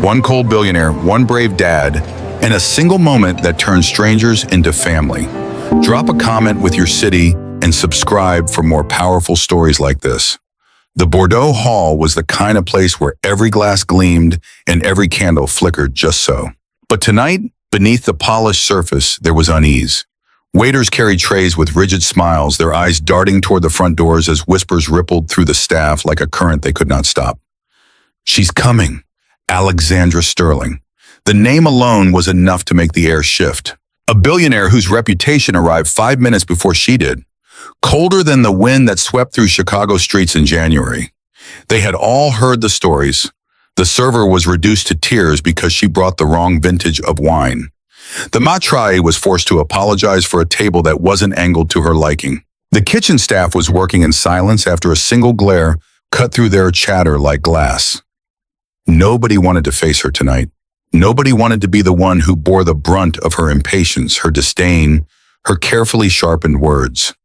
One cold billionaire, one brave dad, and a single moment that turns strangers into family. Drop a comment with your city and subscribe for more powerful stories like this. The Bordeaux Hall was the kind of place where every glass gleamed and every candle flickered just so. But tonight, beneath the polished surface, there was unease. Waiters carried trays with rigid smiles, their eyes darting toward the front doors as whispers rippled through the staff like a current they could not stop. "She's coming." Alexandra Sterling. The name alone was enough to make the air shift. A billionaire whose reputation arrived 5 minutes before she did. Colder than the wind that swept through Chicago streets in January. They had all heard the stories. The server was reduced to tears because she brought the wrong vintage of wine. The maitre was forced to apologize for a table that wasn't angled to her liking. The kitchen staff was working in silence after a single glare cut through their chatter like glass. Nobody wanted to face her tonight. Nobody wanted to be the one who bore the brunt of her impatience, her disdain, her carefully sharpened words.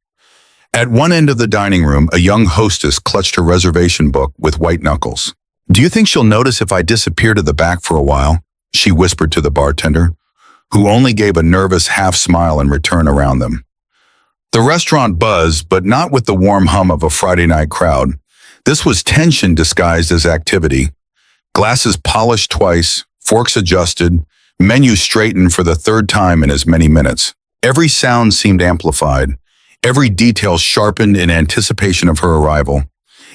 At one end of the dining room, a young hostess clutched her reservation book with white knuckles. "Do you think she'll notice if I disappear to the back for a while?" she whispered to the bartender, who only gave a nervous half-smile in return around them. The restaurant buzzed, but not with the warm hum of a Friday night crowd. This was tension disguised as activity. Glasses polished twice, forks adjusted, menu straightened for the third time in as many minutes. Every sound seemed amplified, every detail sharpened in anticipation of her arrival.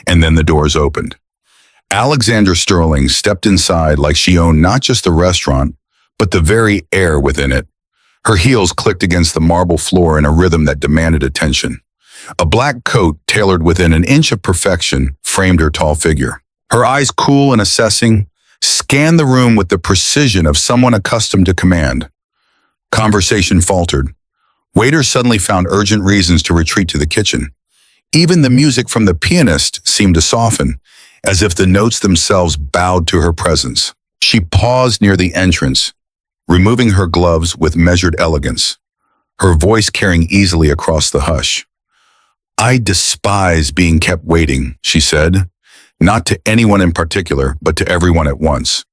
And then the doors opened. Alexandra Sterling stepped inside like she owned not just the restaurant, but the very air within it. Her heels clicked against the marble floor in a rhythm that demanded attention. A black coat tailored within an inch of perfection framed her tall figure. Her eyes, cool and assessing, scanned the room with the precision of someone accustomed to command. Conversation faltered. Waiters suddenly found urgent reasons to retreat to the kitchen. Even the music from the pianist seemed to soften, as if the notes themselves bowed to her presence. She paused near the entrance, removing her gloves with measured elegance, her voice carrying easily across the hush. "I despise being kept waiting," she said, not to anyone in particular, but to everyone at once.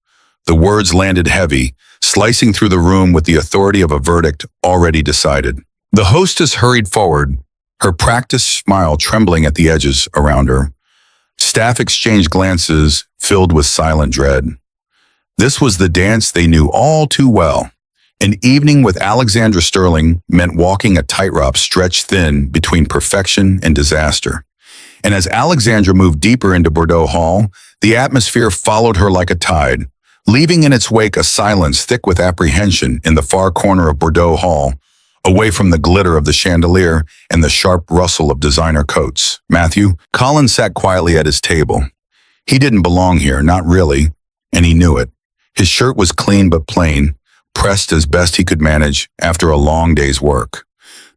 The words landed heavy, slicing through the room with the authority of a verdict already decided. The hostess hurried forward, her practiced smile trembling at the edges around her. Staff exchanged glances filled with silent dread. This was the dance they knew all too well. An evening with Alexandra Sterling meant walking a tightrope stretched thin between perfection and disaster. And as Alexandra moved deeper into Bordeaux Hall, the atmosphere followed her like a tide, leaving in its wake a silence thick with apprehension in the far corner of Bordeaux Hall, away from the glitter of the chandelier and the sharp rustle of designer coats. Matthew, Colin sat quietly at his table. He didn't belong here, not really, and he knew it. His shirt was clean but plain, pressed as best he could manage after a long day's work.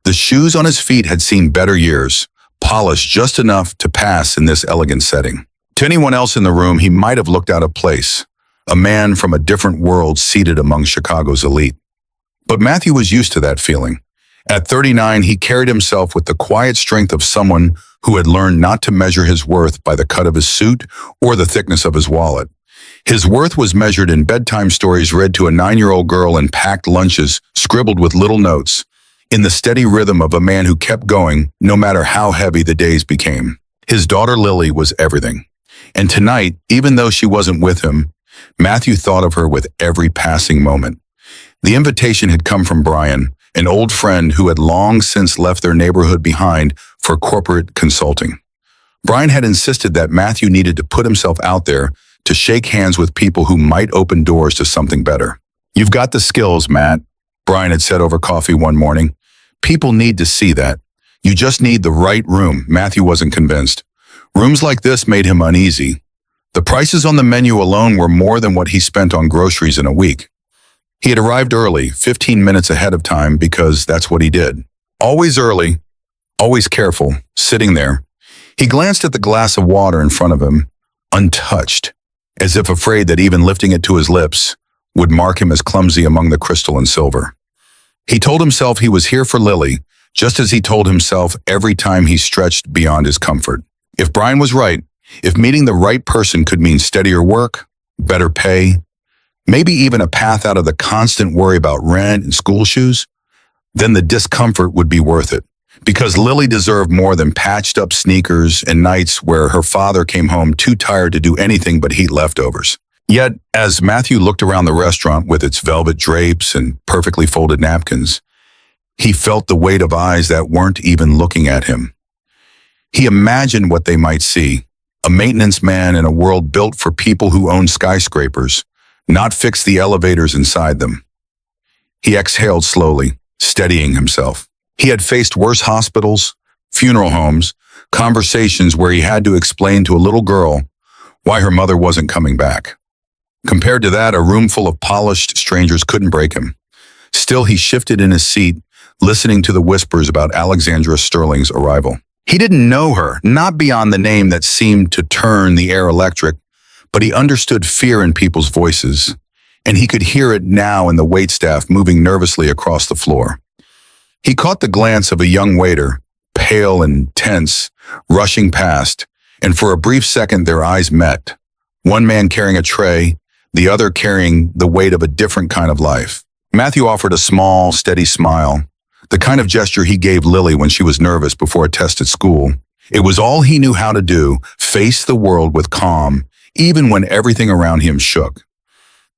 The shoes on his feet had seen better years, polished just enough to pass in this elegant setting. To anyone else in the room, he might have looked out of place, a man from a different world seated among Chicago's elite. But Matthew was used to that feeling. At 39, he carried himself with the quiet strength of someone who had learned not to measure his worth by the cut of his suit or the thickness of his wallet. His worth was measured in bedtime stories read to a 9-year-old girl and packed lunches scribbled with little notes, in the steady rhythm of a man who kept going no matter how heavy the days became. His daughter Lily was everything. And tonight, even though she wasn't with him, Matthew thought of her with every passing moment. The invitation had come from Brian, an old friend who had long since left their neighborhood behind for corporate consulting. Brian had insisted that Matthew needed to put himself out there to shake hands with people who might open doors to something better. "You've got the skills, Matt," Brian had said over coffee one morning. "People need to see that. You just need the right room." Matthew wasn't convinced. Rooms like this made him uneasy. The prices on the menu alone were more than what he spent on groceries in a week. He had arrived early, 15 minutes ahead of time, because that's what he did. Always early, always careful, sitting there. He glanced at the glass of water in front of him, untouched, as if afraid that even lifting it to his lips would mark him as clumsy among the crystal and silver. He told himself he was here for Lily, just as he told himself every time he stretched beyond his comfort. If Brian was right, if meeting the right person could mean steadier work, better pay, maybe even a path out of the constant worry about rent and school shoes, then the discomfort would be worth it. Because Lily deserved more than patched up sneakers and nights where her father came home too tired to do anything but heat leftovers. Yet, as Matthew looked around the restaurant with its velvet drapes and perfectly folded napkins, he felt the weight of eyes that weren't even looking at him. He imagined what they might see, a maintenance man in a world built for people who own skyscrapers, not fix the elevators inside them. He exhaled slowly, steadying himself. He had faced worse hospitals, funeral homes, conversations where he had to explain to a little girl why her mother wasn't coming back. Compared to that, a room full of polished strangers couldn't break him. Still, he shifted in his seat, listening to the whispers about Alexandra Sterling's arrival. He didn't know her, not beyond the name that seemed to turn the air electric, but he understood fear in people's voices, and he could hear it now in the waitstaff moving nervously across the floor. He caught the glance of a young waiter, pale and tense, rushing past, and for a brief second their eyes met. One man carrying a tray, the other carrying the weight of a different kind of life. Matthew offered a small, steady smile, the kind of gesture he gave Lily when she was nervous before a test at school. It was all he knew how to do, face the world with calm, even when everything around him shook.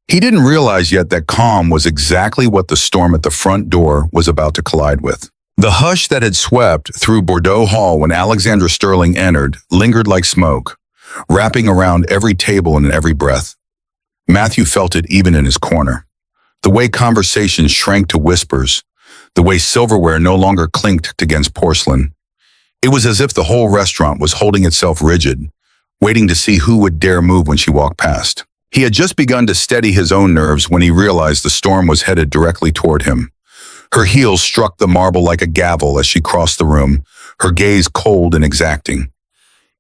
He didn't realize yet that calm was exactly what the storm at the front door was about to collide with. The hush that had swept through Bordeaux Hall when Alexandra Sterling entered lingered like smoke, wrapping around every table and every breath. Matthew felt it even in his corner. The way conversations shrank to whispers, the way silverware no longer clinked against porcelain. It was as if the whole restaurant was holding itself rigid, waiting to see who would dare move when she walked past. He had just begun to steady his own nerves when he realized the storm was headed directly toward him. Her heels struck the marble like a gavel as she crossed the room, her gaze cold and exacting.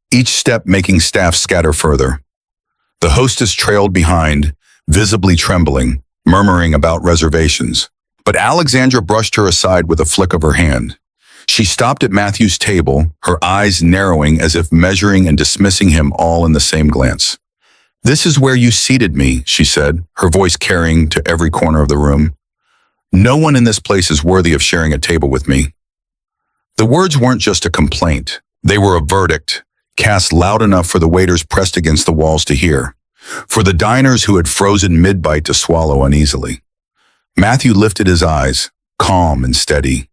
Each step making staff scatter further. The hostess trailed behind, visibly trembling, murmuring about reservations. But Alexandra brushed her aside with a flick of her hand. She stopped at Matthew's table, her eyes narrowing as if measuring and dismissing him all in the same glance. "This is where you seated me," she said, her voice carrying to every corner of the room. "No one in this place is worthy of sharing a table with me." The words weren't just a complaint. They were a verdict, cast loud enough for the waiters pressed against the walls to hear, for the diners who had frozen mid-bite to swallow uneasily. Matthew lifted his eyes, calm and steady.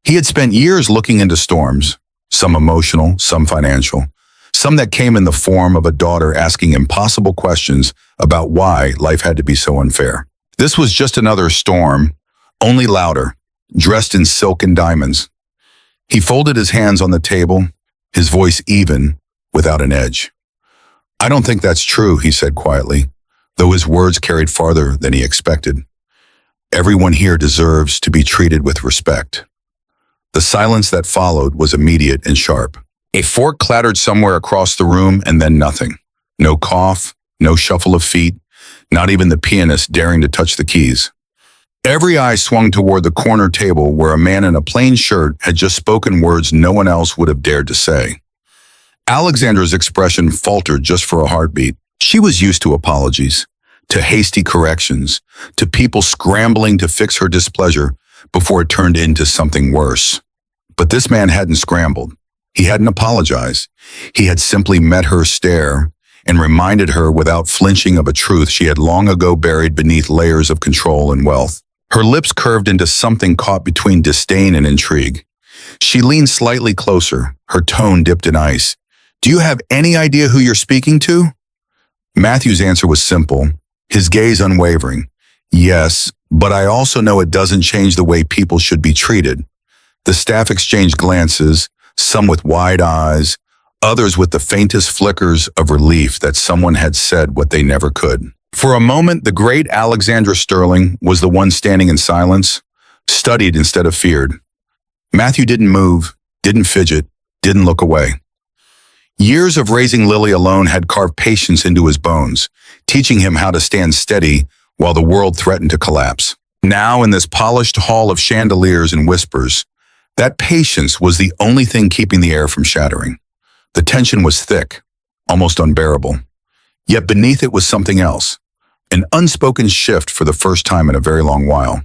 He had spent years looking into storms, some emotional, some financial, some that came in the form of a daughter asking impossible questions about why life had to be so unfair. This was just another storm, only louder, dressed in silk and diamonds. He folded his hands on the table, his voice even, without an edge. "I don't think that's true," he said quietly, though his words carried farther than he expected. "Everyone here deserves to be treated with respect." The silence that followed was immediate and sharp. A fork clattered somewhere across the room and then nothing. No cough, no shuffle of feet, not even the pianist daring to touch the keys. Every eye swung toward the corner table where a man in a plain shirt had just spoken words no one else would have dared to say. Alexandra's expression faltered just for a heartbeat. She was used to apologies, to hasty corrections, to people scrambling to fix her displeasure before it turned into something worse. But this man hadn't scrambled. He hadn't apologized. He had simply met her stare and reminded her without flinching of a truth she had long ago buried beneath layers of control and wealth. Her lips curved into something caught between disdain and intrigue. She leaned slightly closer, her tone dipped in ice. "Do you have any idea who you're speaking to?" Matthew's answer was simple, his gaze unwavering. "Yes, but I also know it doesn't change the way people should be treated." The staff exchanged glances, some with wide eyes, others with the faintest flickers of relief that someone had said what they never could. For a moment, the great Alexandra Sterling was the one standing in silence, studied instead of feared. Matthew didn't move, didn't fidget, didn't look away. Years of raising Lily alone had carved patience into his bones, teaching him how to stand steady while the world threatened to collapse. Now, in this polished hall of chandeliers and whispers, that patience was the only thing keeping the air from shattering. The tension was thick, almost unbearable. Yet beneath it was something else, an unspoken shift for the first time in a very long while.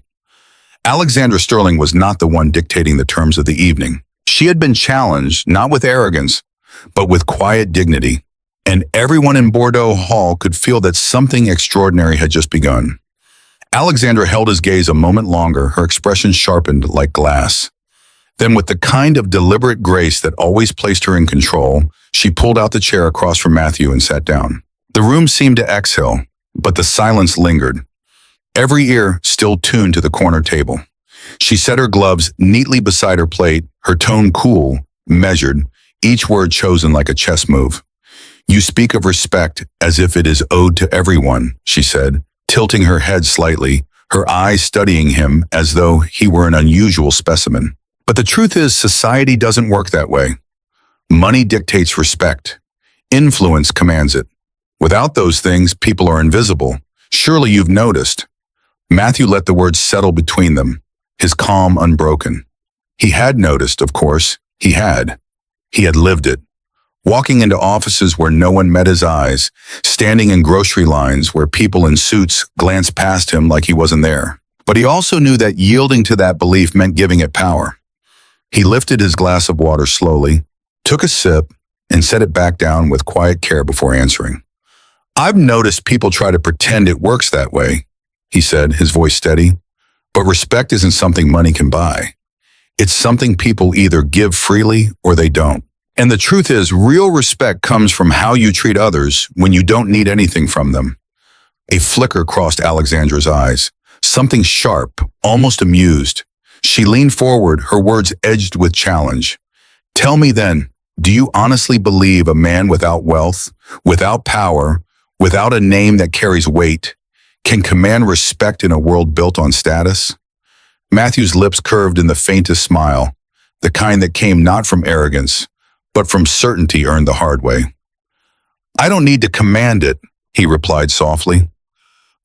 Alexandra Sterling was not the one dictating the terms of the evening. She had been challenged, not with arrogance, but with quiet dignity, and everyone in Bordeaux Hall could feel that something extraordinary had just begun. Alexandra held his gaze a moment longer, her expression sharpened like glass. Then, with the kind of deliberate grace that always placed her in control, she pulled out the chair across from Matthew and sat down. The room seemed to exhale, but the silence lingered, every ear still tuned to the corner table. She set her gloves neatly beside her plate, her tone cool, measured, each word chosen like a chess move. "You speak of respect as if it is owed to everyone," she said, tilting her head slightly, her eyes studying him as though he were an unusual specimen. "But the truth is, society doesn't work that way. Money dictates respect. Influence commands it. Without those things, people are invisible. Surely you've noticed." Matthew let the words settle between them, his calm unbroken. He had noticed, of course. He had. He had lived it. Walking into offices where no one met his eyes, standing in grocery lines where people in suits glanced past him like he wasn't there. But he also knew that yielding to that belief meant giving it power. He lifted his glass of water slowly, took a sip, and set it back down with quiet care before answering. "I've noticed people try to pretend it works that way," he said, his voice steady. "But respect isn't something money can buy. It's something people either give freely or they don't. And the truth is, real respect comes from how you treat others when you don't need anything from them." A flicker crossed Alexandra's eyes, something sharp, almost amused. She leaned forward, her words edged with challenge. "Tell me then, do you honestly believe a man without wealth, without power, without a name that carries weight, can command respect in a world built on status?" Matthew's lips curved in the faintest smile, the kind that came not from arrogance, but from certainty earned the hard way. "I don't need to command it," he replied softly.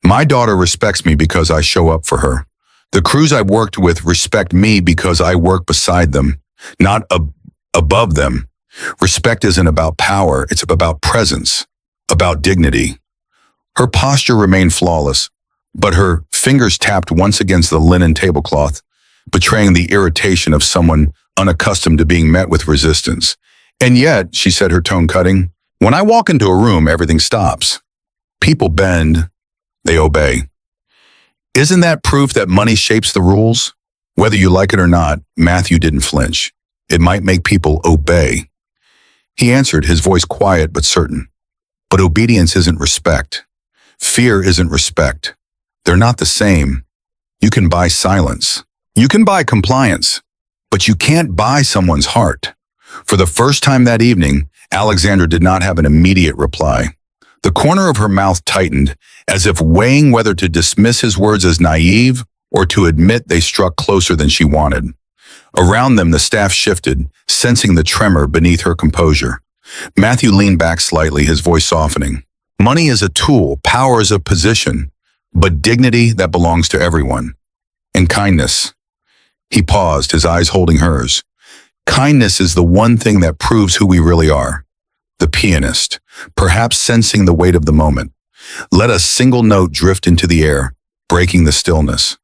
"My daughter respects me because I show up for her. The crews I've worked with respect me because I work beside them, not above them. Respect isn't about power, it's about presence, about dignity." Her posture remained flawless, but her fingers tapped once against the linen tablecloth, betraying the irritation of someone unaccustomed to being met with resistance. "And yet," she said, her tone cutting, "when I walk into a room, everything stops. People bend, they obey. Isn't that proof that money shapes the rules? Whether you like it or not," Matthew didn't flinch. "It might make people obey." He answered, his voice quiet but certain. "But obedience isn't respect. Fear isn't respect. They're not the same. You can buy silence. You can buy compliance. But you can't buy someone's heart." For the first time that evening, Alexandra did not have an immediate reply. The corner of her mouth tightened, as if weighing whether to dismiss his words as naive or to admit they struck closer than she wanted. Around them, the staff shifted, sensing the tremor beneath her composure. Matthew leaned back slightly, his voice softening. "Money is a tool, power is a position, but dignity that belongs to everyone. And kindness." He paused, his eyes holding hers. "Kindness is the one thing that proves who we really are." The pianist, perhaps sensing the weight of the moment, let a single note drift into the air, breaking the stillness.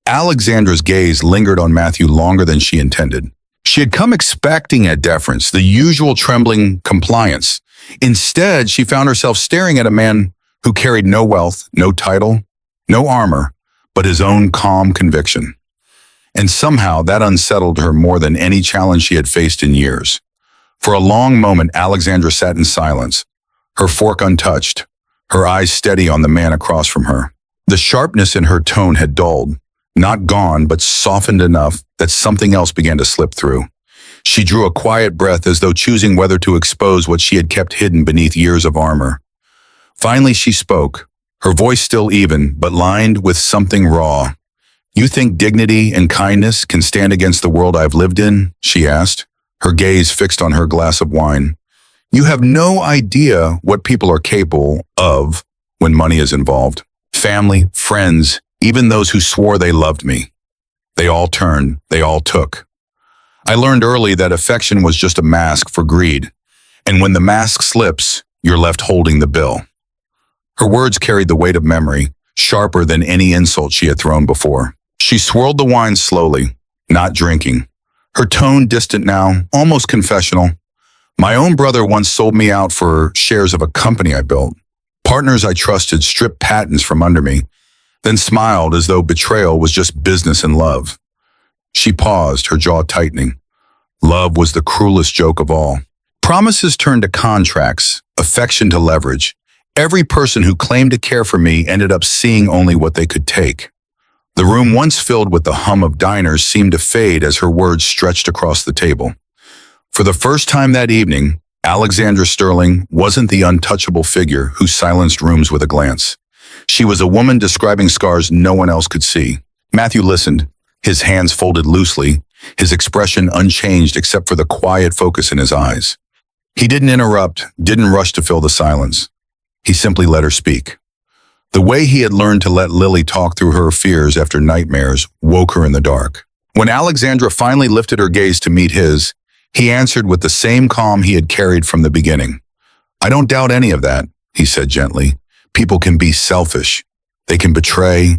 Alexandra's gaze lingered on Matthew longer than she intended. She had come expecting a deference, the usual trembling compliance. Instead, she found herself staring at a man who carried no wealth, no title, no armor, but his own calm conviction. And somehow that unsettled her more than any challenge she had faced in years. For a long moment, Alexandra sat in silence, her fork untouched, her eyes steady on the man across from her. The sharpness in her tone had dulled, not gone, but softened enough that something else began to slip through. She drew a quiet breath as though choosing whether to expose what she had kept hidden beneath years of armor. Finally, she spoke, her voice still even, but lined with something raw. "You think dignity and kindness can stand against the world I've lived in?" she asked, her gaze fixed on her glass of wine. "You have no idea what people are capable of when money is involved. Family, friends, even those who swore they loved me. They all turned, they all took. I learned early that affection was just a mask for greed, and when the mask slips, you're left holding the bill." Her words carried the weight of memory, sharper than any insult she had thrown before. She swirled the wine slowly, not drinking. Her tone distant now, almost confessional. My own brother once sold me out for shares of a company I built. Partners I trusted stripped patents from under me, then smiled as though betrayal was just business and love. She paused, her jaw tightening. Love was the cruelest joke of all. Promises turned to contracts, affection to leverage. Every person who claimed to care for me ended up seeing only what they could take. The room once filled with the hum of diners seemed to fade as her words stretched across the table. For the first time that evening, Alexandra Sterling wasn't the untouchable figure who silenced rooms with a glance. She was a woman describing scars no one else could see. Matthew listened, his hands folded loosely, his expression unchanged except for the quiet focus in his eyes. He didn't interrupt, didn't rush to fill the silence. He simply let her speak. The way he had learned to let Lily talk through her fears after nightmares woke her in the dark. When Alexandra finally lifted her gaze to meet his, he answered with the same calm he had carried from the beginning. I don't doubt any of that, he said gently. People can be selfish. They can betray.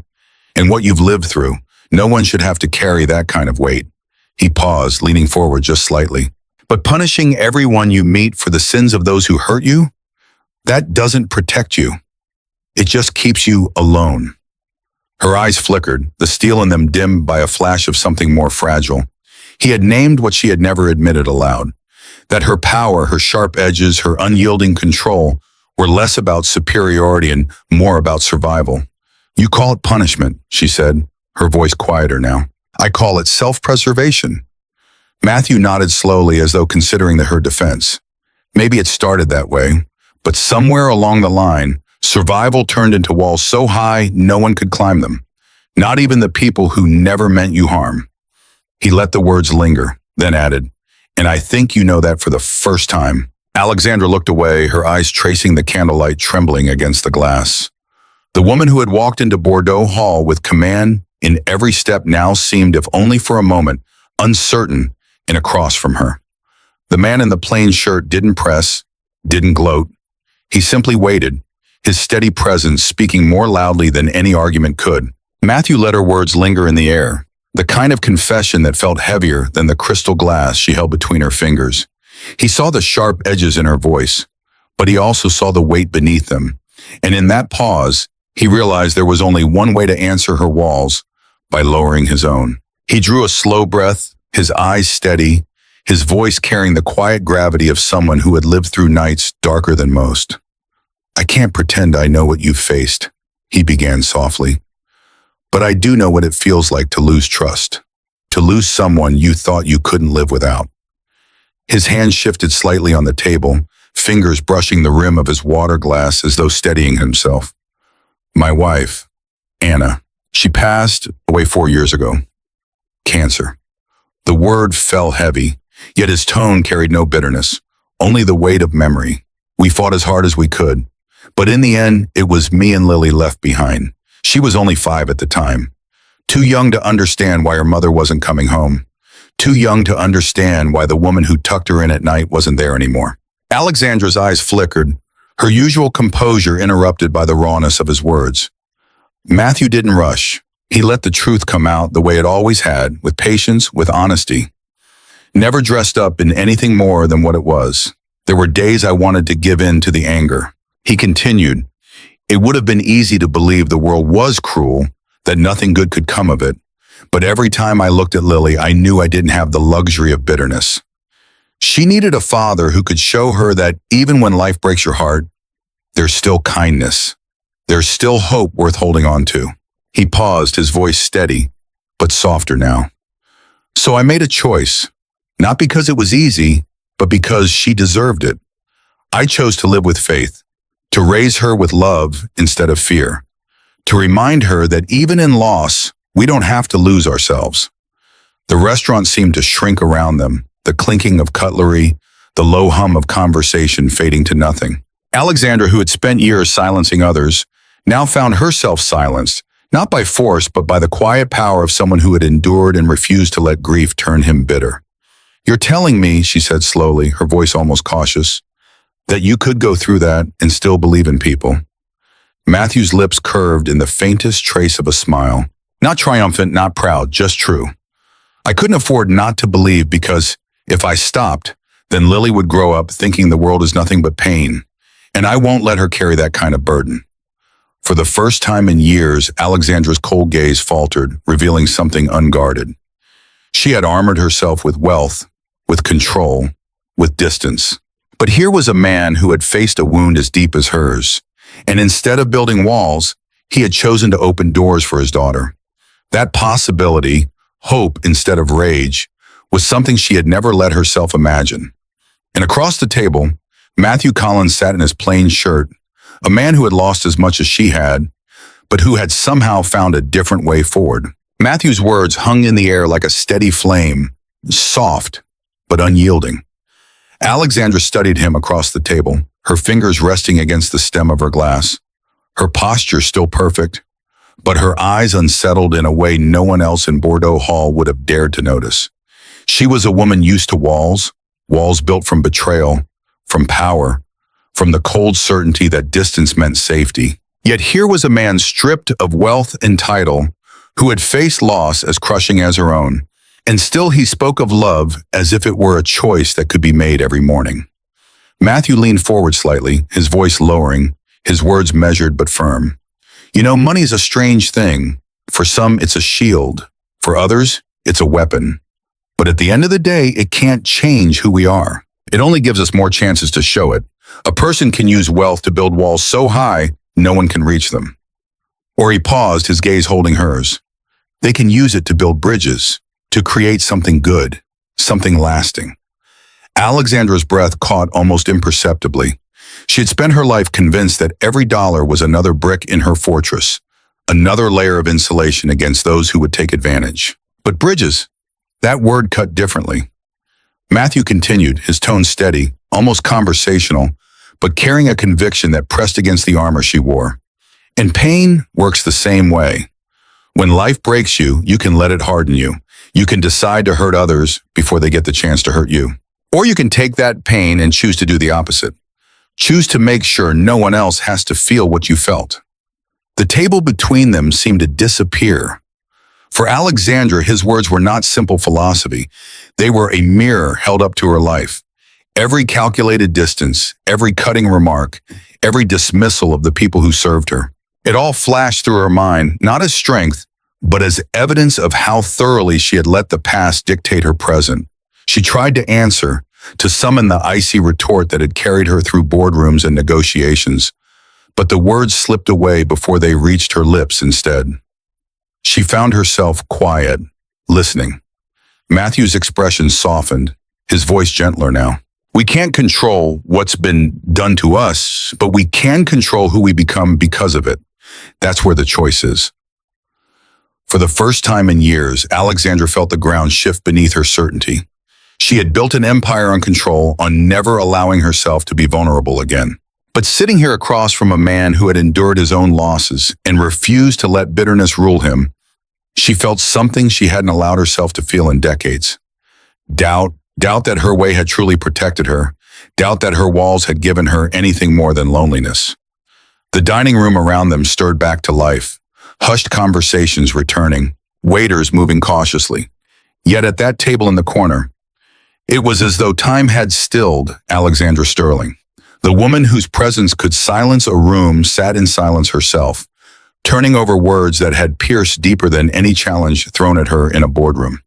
And what you've lived through, no one should have to carry that kind of weight. He paused, leaning forward just slightly. But punishing everyone you meet for the sins of those who hurt you, that doesn't protect you. It just keeps you alone. Her eyes flickered, the steel in them dimmed by a flash of something more fragile. He had named what she had never admitted aloud, that her power, her sharp edges, her unyielding control were less about superiority and more about survival. You call it punishment, she said, her voice quieter now. I call it self-preservation. Matthew nodded slowly as though considering her defense. Maybe it started that way, but somewhere along the line, survival turned into walls so high no one could climb them, not even the people who never meant you harm. He let the words linger, then added, and I think you know that for the first time. Alexandra looked away, her eyes tracing the candlelight trembling against the glass. The woman who had walked into Bordeaux Hall with command in every step now seemed, if only for a moment, uncertain and across from her. The man in the plain shirt didn't press, didn't gloat. He simply waited, his steady presence speaking more loudly than any argument could. Matthew let her words linger in the air, the kind of confession that felt heavier than the crystal glass she held between her fingers. He saw the sharp edges in her voice, but he also saw the weight beneath them. And in that pause, he realized there was only one way to answer her walls, by lowering his own. He drew a slow breath, his eyes steady, his voice carrying the quiet gravity of someone who had lived through nights darker than most. I can't pretend I know what you've faced, he began softly. But I do know what it feels like to lose trust, to lose someone you thought you couldn't live without. His hand shifted slightly on the table, fingers brushing the rim of his water glass as though steadying himself. My wife, Anna, she passed away 4 years ago. Cancer. The word fell heavy, yet his tone carried no bitterness, only the weight of memory. We fought as hard as we could, but in the end, it was me and Lily left behind. She was only 5 at the time, too young to understand why her mother wasn't coming home, too young to understand why the woman who tucked her in at night wasn't there anymore. Alexandra's eyes flickered, her usual composure interrupted by the rawness of his words. Matthew didn't rush. He let the truth come out the way it always had, with patience, with honesty. Never dressed up in anything more than what it was. There were days I wanted to give in to the anger. He continued, it would have been easy to believe the world was cruel, that nothing good could come of it. But every time I looked at Lily, I knew I didn't have the luxury of bitterness. She needed a father who could show her that even when life breaks your heart, there's still kindness. There's still hope worth holding on to. He paused, his voice steady, but softer now. So I made a choice, not because it was easy, but because she deserved it. I chose to live with faith, to raise her with love instead of fear, to remind her that even in loss, we don't have to lose ourselves. The restaurant seemed to shrink around them, the clinking of cutlery, the low hum of conversation fading to nothing. Alexandra, who had spent years silencing others, now found herself silenced, not by force, but by the quiet power of someone who had endured and refused to let grief turn him bitter. You're telling me, she said slowly, her voice almost cautious, that you could go through that and still believe in people. Matthew's lips curved in the faintest trace of a smile. Not triumphant, not proud, just true. I couldn't afford not to believe because if I stopped, then Lily would grow up thinking the world is nothing but pain, and I won't let her carry that kind of burden. For the first time in years, Alexandra's cold gaze faltered, revealing something unguarded. She had armored herself with wealth, with control, with distance. But here was a man who had faced a wound as deep as hers, and instead of building walls, he had chosen to open doors for his daughter. That possibility, hope instead of rage, was something she had never let herself imagine. And across the table, Matthew Collins sat in his plain shirt, a man who had lost as much as she had, but who had somehow found a different way forward. Matthew's words hung in the air like a steady flame, soft but unyielding. Alexandra studied him across the table, her fingers resting against the stem of her glass. Her posture still perfect, but her eyes unsettled in a way no one else in Bordeaux Hall would have dared to notice. She was a woman used to walls built from betrayal, from power, from the cold certainty that distance meant safety. Yet here was a man stripped of wealth and title, who had faced loss as crushing as her own, and still he spoke of love as if it were a choice that could be made every morning. Matthew leaned forward slightly, his voice lowering, his words measured but firm. You know, money's a strange thing. For some, it's a shield. For others, it's a weapon. But at the end of the day, it can't change who we are. It only gives us more chances to show it. A person can use wealth to build walls so high, no one can reach them. Or he paused, his gaze holding hers. They can use it to build bridges, to create something good, something lasting. Alexandra's breath caught almost imperceptibly. She had spent her life convinced that every dollar was another brick in her fortress, another layer of insulation against those who would take advantage. But bridges, that word cut differently. Matthew continued, his tone steady, almost conversational, but carrying a conviction that pressed against the armor she wore. And pain works the same way. When life breaks you, you can let it harden you. You can decide to hurt others before they get the chance to hurt you. Or you can take that pain and choose to do the opposite. Choose to make sure no one else has to feel what you felt. The table between them seemed to disappear. For Alexandra, his words were not simple philosophy. They were a mirror held up to her life. Every calculated distance, every cutting remark, every dismissal of the people who served her. It all flashed through her mind, not as strength, but as evidence of how thoroughly she had let the past dictate her present. She tried to answer, to summon the icy retort that had carried her through boardrooms and negotiations, but the words slipped away before they reached her lips instead. She found herself quiet, listening. Matthew's expression softened, his voice gentler now. We can't control what's been done to us, but we can control who we become because of it. That's where the choice is. For the first time in years, Alexandra felt the ground shift beneath her certainty. She had built an empire on control, on never allowing herself to be vulnerable again. But sitting here across from a man who had endured his own losses and refused to let bitterness rule him, she felt something she hadn't allowed herself to feel in decades. Doubt that her way had truly protected her, doubt that her walls had given her anything more than loneliness. The dining room around them stirred back to life, hushed conversations returning, waiters moving cautiously. Yet at that table in the corner, it was as though time had stilled Alexandra Sterling. The woman whose presence could silence a room sat in silence herself, turning over words that had pierced deeper than any challenge thrown at her in a boardroom.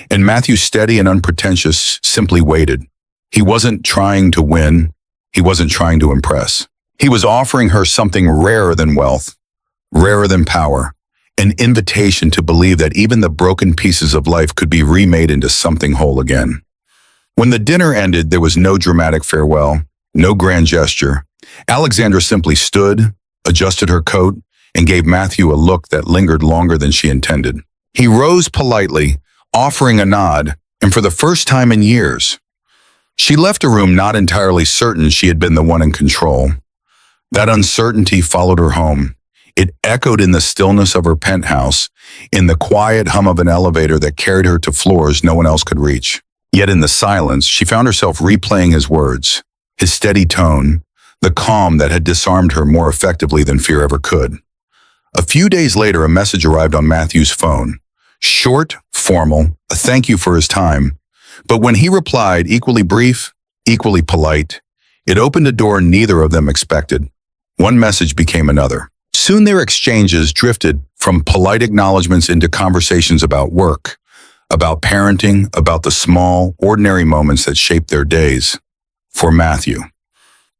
And Matthew, steady and unpretentious, simply waited. He wasn't trying to win. He wasn't trying to impress. He was offering her something rarer than wealth, rarer than power, an invitation to believe that even the broken pieces of life could be remade into something whole again. When the dinner ended, there was no dramatic farewell, no grand gesture. Alexandra simply stood, adjusted her coat, and gave Matthew a look that lingered longer than she intended. He rose politely, offering a nod, and for the first time in years, she left a room not entirely certain she had been the one in control. That uncertainty followed her home. It echoed in the stillness of her penthouse, in the quiet hum of an elevator that carried her to floors no one else could reach. Yet in the silence, she found herself replaying his words, his steady tone, the calm that had disarmed her more effectively than fear ever could. A few days later, a message arrived on Matthew's phone. Short, formal, a thank you for his time. But when he replied, equally brief, equally polite, it opened a door neither of them expected. One message became another. Soon their exchanges drifted from polite acknowledgments into conversations about work, about parenting, about the small, ordinary moments that shaped their days. For Matthew,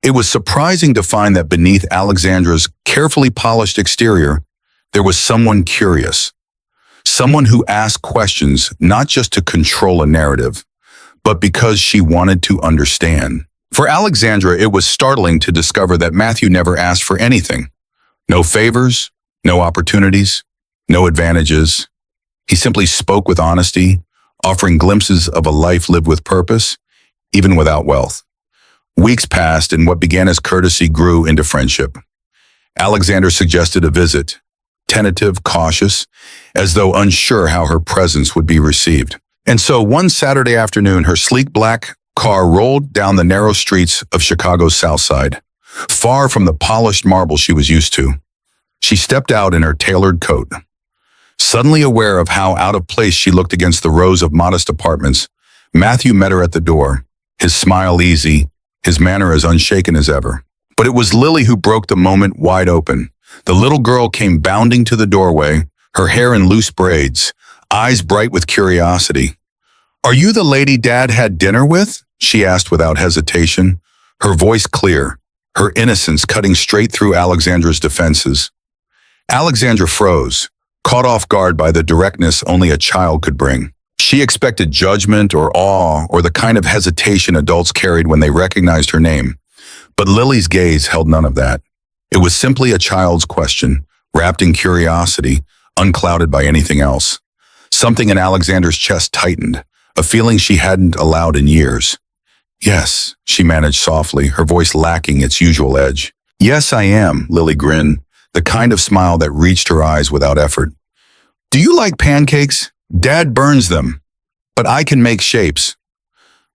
it was surprising to find that beneath Alexandra's carefully polished exterior, there was someone curious, someone who asked questions not just to control a narrative, but because she wanted to understand. For Alexandra, it was startling to discover that Matthew never asked for anything. No favors, no opportunities, no advantages. He simply spoke with honesty, offering glimpses of a life lived with purpose, even without wealth. Weeks passed, and what began as courtesy grew into friendship. Alexandra suggested a visit, tentative, cautious, as though unsure how her presence would be received. And so one Saturday afternoon, her sleek black car rolled down the narrow streets of Chicago's South Side, far from the polished marble she was used to. She stepped out in her tailored coat. Suddenly aware of how out of place she looked against the rows of modest apartments, Matthew met her at the door, his smile easy, his manner as unshaken as ever. But it was Lily who broke the moment wide open. The little girl came bounding to the doorway, her hair in loose braids, eyes bright with curiosity. "Are you the lady Dad had dinner with?" she asked without hesitation, her voice clear, her innocence cutting straight through Alexandra's defenses. Alexandra froze, caught off guard by the directness only a child could bring. She expected judgment or awe or the kind of hesitation adults carried when they recognized her name. But Lily's gaze held none of that. It was simply a child's question, wrapped in curiosity, unclouded by anything else. Something in Alexandra's chest tightened, a feeling she hadn't allowed in years. "Yes," she managed softly, her voice lacking its usual edge. "Yes, I am," Lily grinned, the kind of smile that reached her eyes without effort. "Do you like pancakes? Dad burns them, but I can make shapes."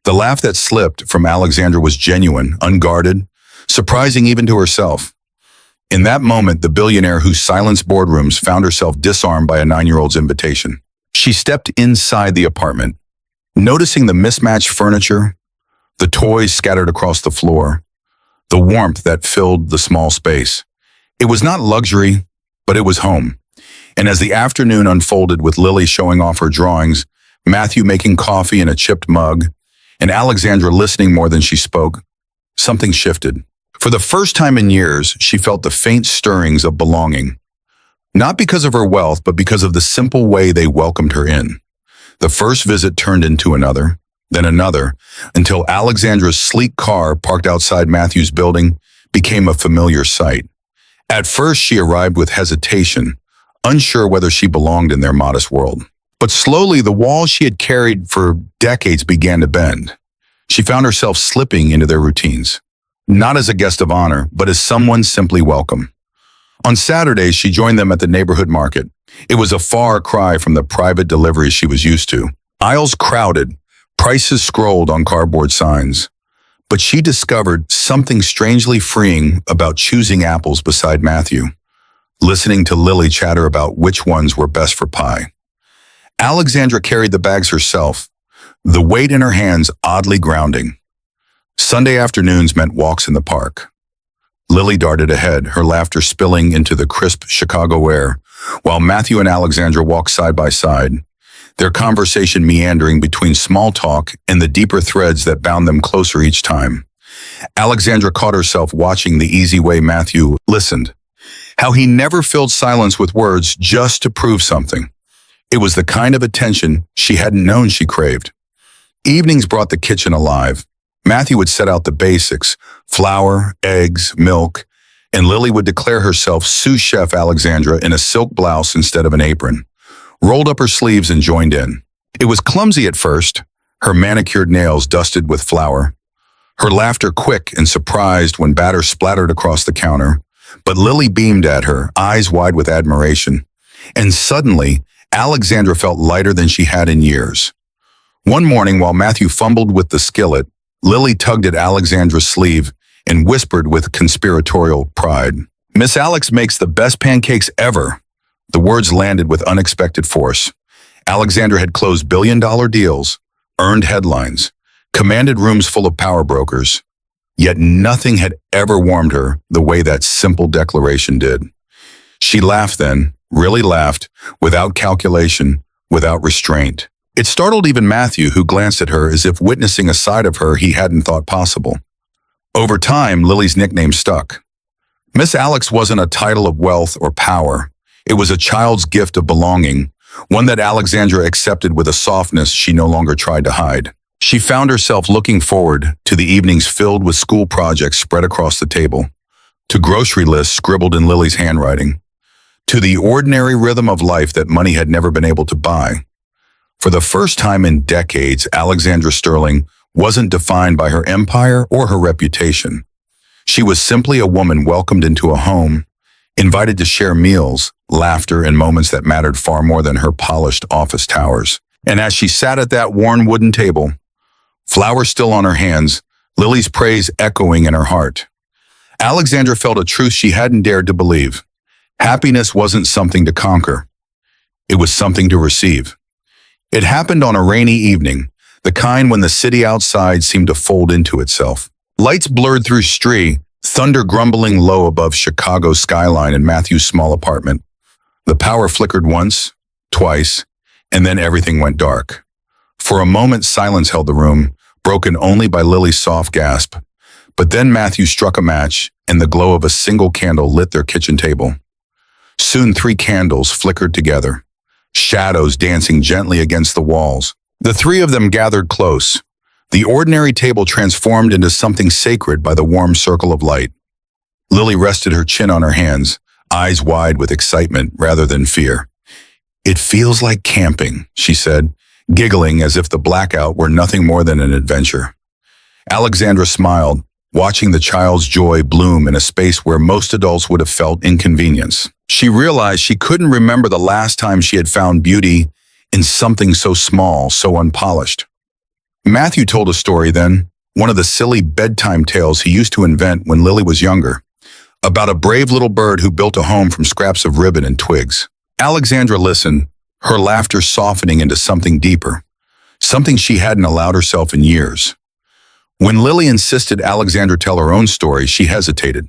The laugh that slipped from Alexandra was genuine, unguarded, surprising even to herself. In that moment, the billionaire who silenced boardrooms found herself disarmed by a 9-year-old's invitation. She stepped inside the apartment, noticing the mismatched furniture, the toys scattered across the floor, the warmth that filled the small space. It was not luxury, but it was home. And as the afternoon unfolded with Lily showing off her drawings, Matthew making coffee in a chipped mug, and Alexandra listening more than she spoke, something shifted. For the first time in years, she felt the faint stirrings of belonging. Not because of her wealth, but because of the simple way they welcomed her in. The first visit turned into another, then another, until Alexandra's sleek car parked outside Matthew's building became a familiar sight. At first, she arrived with hesitation, unsure whether she belonged in their modest world. But slowly, the walls she had carried for decades began to bend. She found herself slipping into their routines, not as a guest of honor, but as someone simply welcome. On Saturdays, she joined them at the neighborhood market. It was a far cry from the private deliveries she was used to. Aisles crowded, prices scrolled on cardboard signs. But she discovered something strangely freeing about choosing apples beside Matthew, listening to Lily chatter about which ones were best for pie. Alexandra carried the bags herself, the weight in her hands oddly grounding. Sunday afternoons meant walks in the park. Lily darted ahead, her laughter spilling into the crisp Chicago air, while Matthew and Alexandra walked side by side, their conversation meandering between small talk and the deeper threads that bound them closer each time. Alexandra caught herself watching the easy way Matthew listened, how he never filled silence with words just to prove something. It was the kind of attention she hadn't known she craved. Evenings brought the kitchen alive. Matthew would set out the basics, flour, eggs, milk, and Lily would declare herself sous chef Alexandra in a silk blouse instead of an apron, rolled up her sleeves and joined in. It was clumsy at first, her manicured nails dusted with flour, her laughter quick and surprised when batter splattered across the counter, but Lily beamed at her, eyes wide with admiration, and suddenly, Alexandra felt lighter than she had in years. One morning, while Matthew fumbled with the skillet, Lily tugged at Alexandra's sleeve and whispered with conspiratorial pride, "Miss Alex makes the best pancakes ever." The words landed with unexpected force. Alexandra had closed billion-dollar deals, earned headlines, commanded rooms full of power brokers. Yet nothing had ever warmed her the way that simple declaration did. She laughed then, really laughed, without calculation, without restraint. It startled even Matthew, who glanced at her as if witnessing a side of her he hadn't thought possible. Over time, Lily's nickname stuck. Miss Alex wasn't a title of wealth or power. It was a child's gift of belonging, one that Alexandra accepted with a softness she no longer tried to hide. She found herself looking forward to the evenings filled with school projects spread across the table, to grocery lists scribbled in Lily's handwriting, to the ordinary rhythm of life that money had never been able to buy. For the first time in decades, Alexandra Sterling wasn't defined by her empire or her reputation. She was simply a woman welcomed into a home, invited to share meals, laughter, and moments that mattered far more than her polished office towers. And as she sat at that worn wooden table, flowers still on her hands, Lily's praise echoing in her heart, Alexandra felt a truth she hadn't dared to believe. Happiness wasn't something to conquer. It was something to receive. It happened on a rainy evening, the kind when the city outside seemed to fold into itself. Lights blurred through street, thunder grumbling low above Chicago's skyline in Matthew's small apartment. The power flickered once, twice, and then everything went dark. For a moment, silence held the room, broken only by Lily's soft gasp. But then Matthew struck a match, and the glow of a single candle lit their kitchen table. Soon 3 candles flickered together, shadows dancing gently against the walls. The 3 of them gathered close. The ordinary table transformed into something sacred by the warm circle of light. Lily rested her chin on her hands, eyes wide with excitement rather than fear. "It feels like camping," she said, giggling as if the blackout were nothing more than an adventure. Alexandra smiled, watching the child's joy bloom in a space where most adults would have felt inconvenience. She realized she couldn't remember the last time she had found beauty in something so small, so unpolished. Matthew told a story then, one of the silly bedtime tales he used to invent when Lily was younger, about a brave little bird who built a home from scraps of ribbon and twigs. Alexandra listened, her laughter softening into something deeper, something she hadn't allowed herself in years. When Lily insisted Alexandra tell her own story, she hesitated,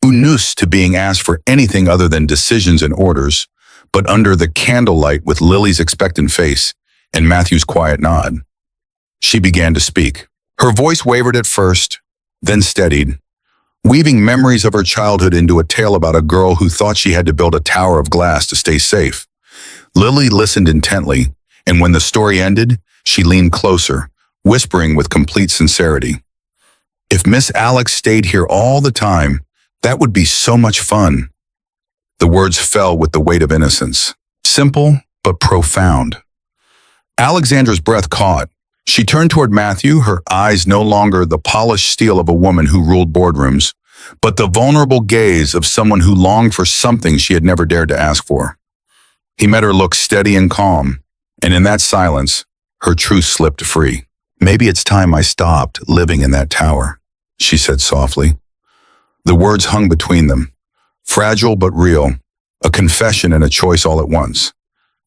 unused to being asked for anything other than decisions and orders, but under the candlelight with Lily's expectant face and Matthew's quiet nod. She began to speak. Her voice wavered at first, then steadied, weaving memories of her childhood into a tale about a girl who thought she had to build a tower of glass to stay safe. Lily listened intently, and when the story ended, she leaned closer, whispering with complete sincerity, "If Miss Alex stayed here all the time, that would be so much fun." The words fell with the weight of innocence, simple but profound. Alexandra's breath caught. She turned toward Matthew, her eyes no longer the polished steel of a woman who ruled boardrooms, but the vulnerable gaze of someone who longed for something she had never dared to ask for. He met her look steady and calm, and in that silence, her truth slipped free. "Maybe it's time I stopped living in that tower," she said softly. The words hung between them, fragile but real, a confession and a choice all at once.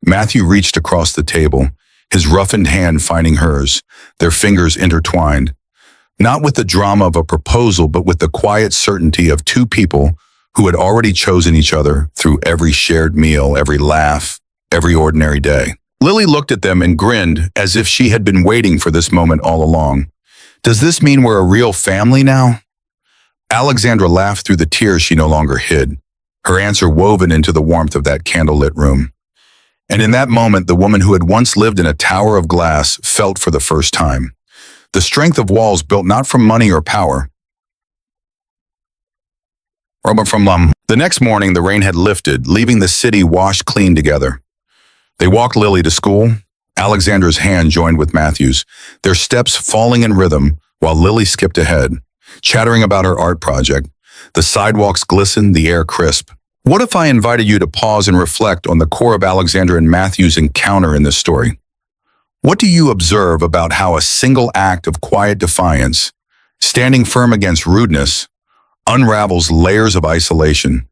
Matthew reached across the table, his roughened hand finding hers, their fingers intertwined, not with the drama of a proposal, but with the quiet certainty of 2 people who had already chosen each other through every shared meal, every laugh, every ordinary day. Lily looked at them and grinned as if she had been waiting for this moment all along. "Does this mean we're a real family now?" Alexandra laughed through the tears she no longer hid, her answer woven into the warmth of that candlelit room. And in that moment, the woman who had once lived in a tower of glass felt for the first time the strength of walls built not from money or power, but from love. The next morning, the rain had lifted, leaving the city washed clean together. They walked Lily to school. Alexandra's hand joined with Matthew's, their steps falling in rhythm while Lily skipped ahead, chattering about her art project. The sidewalks glistened, the air crisp. What if I invited you to pause and reflect on the core of Alexandra and Matthew's encounter in this story? What do you observe about how a single act of quiet defiance, Standing firm against rudeness unravels layers of isolation,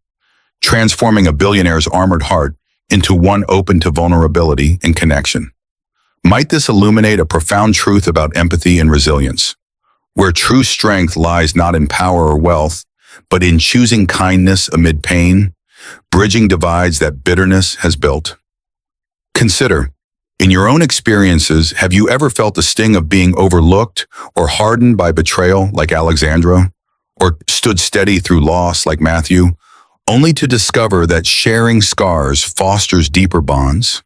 transforming a billionaire's armored heart into one open to vulnerability and connection. Might this illuminate a profound truth about empathy and resilience, where true strength lies not in power or wealth, but in choosing kindness amid pain, bridging divides that bitterness has built. Consider, in your own experiences, have you ever felt the sting of being overlooked or hardened by betrayal like Alexandra, or stood steady through loss like Matthew, only to discover that sharing scars fosters deeper bonds?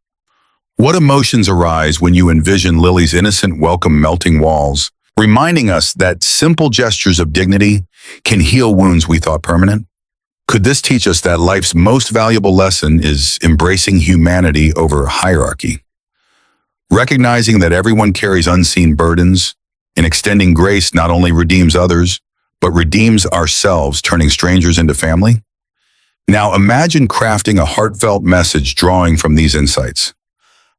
What emotions arise when you envision Lily's innocent welcome melting walls, reminding us that simple gestures of dignity can heal wounds we thought permanent? Could this teach us that life's most valuable lesson is embracing humanity over hierarchy? Recognizing that everyone carries unseen burdens, and extending grace not only redeems others, but redeems ourselves, turning strangers into family? Now imagine crafting a heartfelt message drawing from these insights.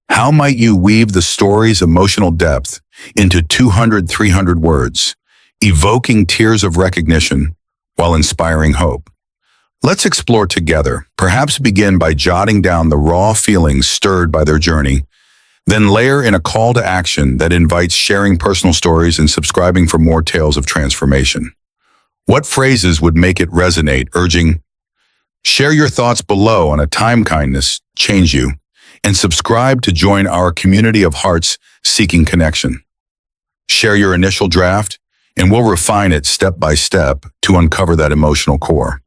How might you weave the story's emotional depth into 200, 300 words, evoking tears of recognition while inspiring hope? Let's explore together, perhaps begin by jotting down the raw feelings stirred by their journey, then layer in a call to action that invites sharing personal stories and subscribing for more tales of transformation. What phrases would make it resonate, urging, share your thoughts below on a time kindness change you, and subscribe to join our community of hearts seeking connection. Share your initial draft, and we'll refine it step by step to uncover that emotional core.